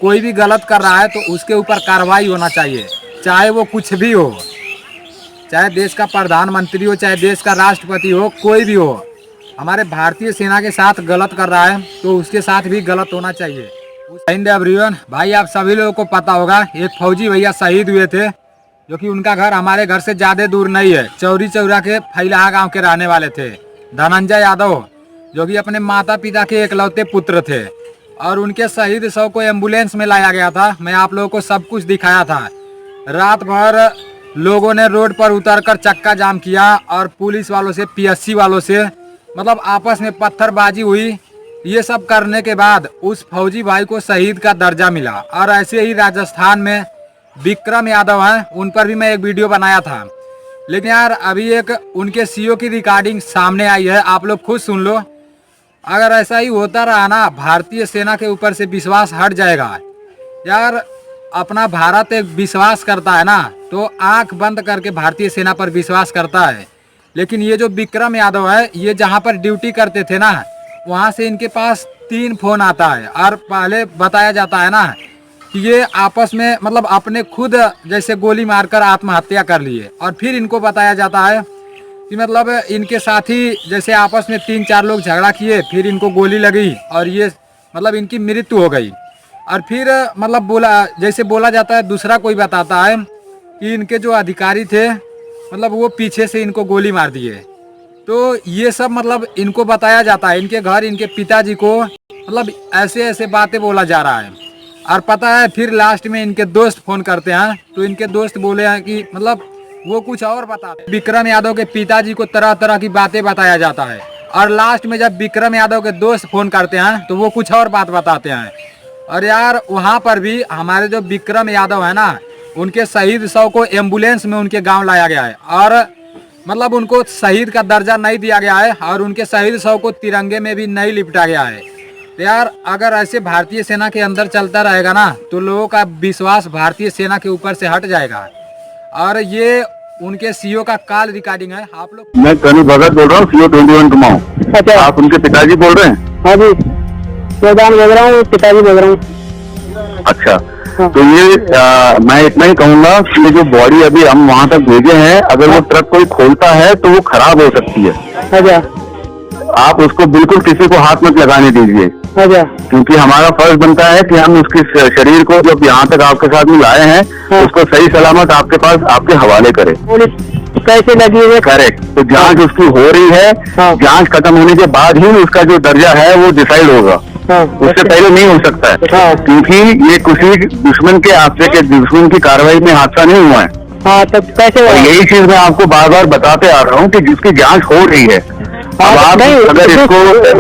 कोई भी गलत कर रहा है तो उसके ऊपर कार्रवाई होना चाहिए, चाहे वो कुछ भी हो, चाहे देश का प्रधानमंत्री हो, चाहे देश का राष्ट्रपति हो, कोई भी हो। हमारे भारतीय सेना के साथ गलत कर रहा है तो उसके साथ भी गलत होना चाहिए। हिंद एवरीवन, भाई आप सभी लोगों को पता होगा एक फौजी भैया शहीद हुए थे, जो कि उनका घर हमारे घर से ज़्यादा दूर नहीं है। चौरी चौरा के फैलाहा गांव के रहने वाले थे धनंजय यादव, जो कि अपने माता पिता के एकलौते पुत्र थे। और उनके शहीद शव को एम्बुलेंस में लाया गया था। मैं आप लोगों को सब कुछ दिखाया था। रात भर लोगों ने रोड पर उतरकर चक्का जाम किया और पुलिस वालों से, पीएससी वालों से मतलब आपस में पत्थरबाजी हुई। ये सब करने के बाद उस फौजी भाई को शहीद का दर्जा मिला। और ऐसे ही राजस्थान में विक्रम यादव हैं, उन पर भी मैं एक वीडियो बनाया था। लेकिन यार अभी एक उनके सीओ की रिकॉर्डिंग सामने आई है, आप लोग खुद सुन लो। अगर ऐसा ही होता रहा ना, भारतीय सेना के ऊपर से विश्वास हट जाएगा। यार अपना भारत एक विश्वास करता है ना, तो आंख बंद करके भारतीय सेना पर विश्वास करता है। लेकिन ये जो विक्रम यादव है, ये जहाँ पर ड्यूटी करते थे ना, वहाँ से इनके पास 3 फोन आता है। और पहले बताया जाता है ना कि ये आपस में मतलब अपने खुद जैसे गोली मारकर आत्महत्या कर लिए। और फिर इनको बताया जाता है कि मतलब इनके साथी जैसे आपस में 3-4 लोग झगड़ा किए, फिर इनको गोली लगी और ये मतलब इनकी मृत्यु हो गई। और फिर मतलब बोला जाता है, दूसरा कोई बताता है कि इनके जो अधिकारी थे मतलब वो पीछे से इनको गोली मार दिए। तो ये सब मतलब इनको बताया जाता है, इनके घर इनके पिताजी को मतलब ऐसे ऐसे बातें बोला जा रहा है। और पता है फिर लास्ट में इनके दोस्त फोन करते हैं, तो इनके दोस्त बोले हैं कि मतलब वो कुछ और बताते हैं। विक्रम यादव के पिताजी को तरह तरह की बातें बताया जाता है। और लास्ट में जब विक्रम यादव के दोस्त फोन करते हैं तो वो कुछ और बात बताते हैं। और यार वहाँ पर भी हमारे जो विक्रम यादव है ना, उनके शहीद शव को एम्बुलेंस में उनके गांव लाया गया है। और मतलब उनको शहीद का दर्जा नहीं दिया गया है और उनके शहीद शव को तिरंगे में भी नहीं लिपटा गया है। तो यार अगर ऐसे भारतीय सेना के अंदर चलता रहेगा ना, तो लोगों का विश्वास भारतीय सेना के ऊपर से हट जाएगा। और ये उनके सीओ का कॉल रिकॉर्डिंग है, आप लोग। मैं कर्नल भगत बोल रहा हूँ, सीओ 21 कुमाऊं। अच्छा, आप उनके पिताजी बोल रहे हैं? हाँ जी, प्रधान बोल रहा हूँ, पिताजी बोल रहा हूँ। अच्छा, हाँ। तो ये मैं इतना ही कहूंगा कि जो बॉडी अभी हम वहाँ तक भेजे हैं, अगर वो ट्रक कोई खोलता है तो वो खराब हो सकती है। अच्छा, आप उसको बिल्कुल किसी को हाथ मत लगाने दीजिए। अच्छा, क्योंकि हमारा फर्ज बनता है कि हम उसके शरीर को जब यहाँ तक आपके साथ में लाए हैं, हाँ। उसको सही सलामत आपके पास आपके हवाले करें। कैसे लगी है? करेक्ट। तो जांच उसकी हो रही है। हाँ। जांच खत्म होने के बाद ही उसका जो दर्जा है वो डिसाइड होगा। हाँ। उससे पहले नहीं हो सकता है। हाँ। क्योंकि ये किसी दुश्मन के हादसे के दुश्मन की कार्रवाई में हादसा नहीं हुआ है। हाँ, तो कैसे? और यही चीज मैं आपको बार बार बताते आ रहा हूँ कि जिसकी जांच हो रही है, अब आप अगर इसको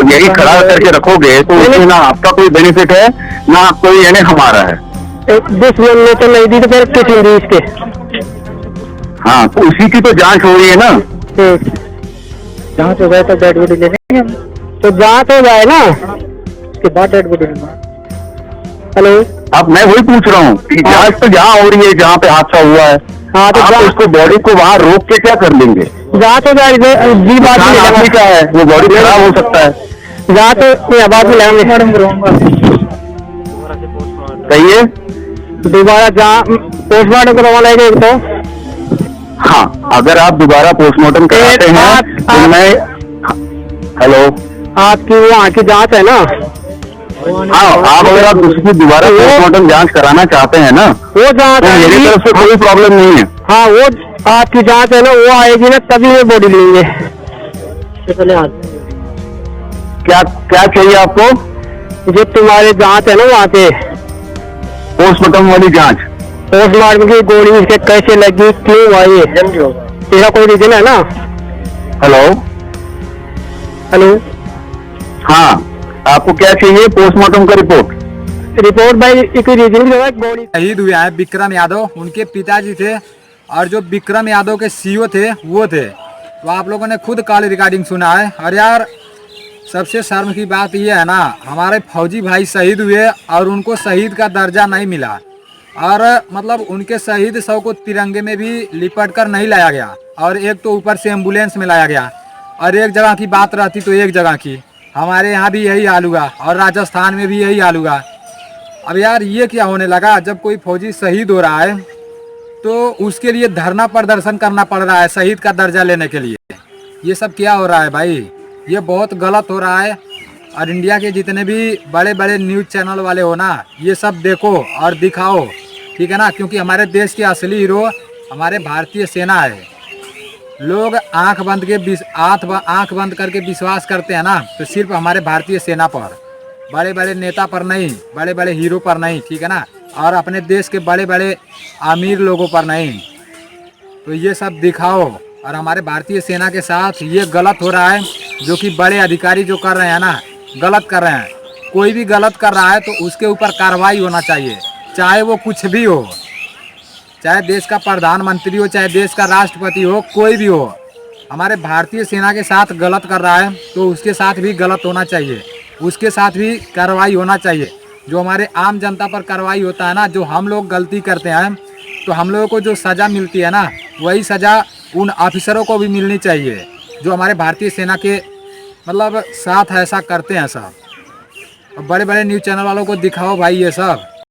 यही खड़ा करके रखोगे तो उसमें ना आपका कोई बेनिफिट है ना कोई यानी हमारा है। दुश्मन ने तो नहीं दी तो फिर किस लिए इसके? हाँ, तो उसी की तो जांच हो रही है ना। जांच हो जाए तो डेड बॉडी ले लेंगे हम। तो जांच हो जाए ना, उसके बाद डेड बॉडी लेंगे। हेलो, अब मैं वही पूछ रहा हूँ कि जांच तो जहाँ हो रही है जहाँ पे हादसा हुआ है। हाँ, तो आप उसको बॉडी को वहाँ रोक के क्या कर लेंगे? जांच हो जाए, जी बात आदमी क्या है, वो बॉडी खराब हो सकता है। जांच बाद में लगाएंगे। सही है, दोबारा पोस्टमार्टम करवाना है एक तो। हाँ, अगर आप दोबारा पोस्टमार्टम कराते हैं तो मैं, हेलो, आपकी वहाँ की जांच है ना? हाँ, आप अगर आप उसकी दोबारा पोस्टमार्टम जांच कराना चाहते हैं ना, वो जांच तो मेरी तरफ से कोई प्रॉब्लम नहीं है। हाँ, वो आपकी जांच है ना, वो आएगी ना तभी वो बॉडी लेंगे। क्या क्या चाहिए आपको? जो तुम्हारे जांच है ना वहाँ पे पोस्टमार्टम वाली जांच। पोस्टमार्टम की गोली इसके कैसे लगी, क्यों आई, इसका कोई रीजन है ना? हेलो, हेलो, हाँ, आपको क्या चाहिए? पोस्टमार्टम का रिपोर्ट भाई एक रीजन गोली। शहीद हुए हैं विक्रम यादव, उनके पिताजी थे। और जो विक्रम यादव के सीओ थे वो थे। तो आप लोगों ने खुद कॉल रिकॉर्डिंग सुना है। और यार सबसे शर्म की बात यह है ना, हमारे फौजी भाई शहीद हुए और उनको शहीद का दर्जा नहीं मिला। और मतलब उनके शहीद शव को तिरंगे में भी लिपट कर नहीं लाया गया। और एक तो ऊपर से एम्बुलेंस में लाया गया। और एक जगह की बात रहती तो एक जगह की। हमारे यहाँ भी यही हाल हुआ और राजस्थान में भी यही हाल हुआ। अब यार ये क्या होने लगा, जब कोई फौजी शहीद हो रहा है तो उसके लिए धरना प्रदर्शन करना पड़ रहा है शहीद का दर्जा लेने के लिए। ये सब क्या हो रहा है भाई, ये बहुत गलत हो रहा है। और इंडिया के जितने भी बड़े बड़े न्यूज़ चैनल वाले हो ना, ये सब देखो और दिखाओ, ठीक है ना, क्योंकि हमारे देश के असली हीरो हमारे भारतीय सेना है। लोग आंख बंद करके विश्वास करते हैं ना, तो सिर्फ हमारे भारतीय सेना पर, बड़े बड़े नेता पर नहीं, बड़े बड़े हीरो पर नहीं, ठीक है ना, और अपने देश के बड़े बड़े अमीर लोगों पर नहीं। तो ये सब दिखाओ। और हमारे भारतीय सेना के साथ ये गलत हो रहा है, जो कि बड़े अधिकारी जो कर रहे हैं ना, गलत कर रहे हैं। कोई भी गलत कर रहा है तो उसके ऊपर कार्रवाई होना चाहिए, चाहे वो कुछ भी हो, चाहे देश का प्रधानमंत्री हो, चाहे देश का राष्ट्रपति हो, कोई भी हो। हमारे भारतीय सेना के साथ गलत कर रहा है तो उसके साथ भी गलत होना चाहिए, उसके साथ भी कार्रवाई होना चाहिए। जो हमारे आम जनता पर कार्रवाई होता है ना, जो हम लोग गलती करते हैं तो हम लोगों को जो सज़ा मिलती है ना, वही सज़ा उन ऑफिसरों को भी मिलनी चाहिए जो हमारे भारतीय सेना के मतलब साथ ऐसा करते हैं सब। और बड़े बड़े न्यूज़ चैनल वालों को दिखाओ भाई ये सब।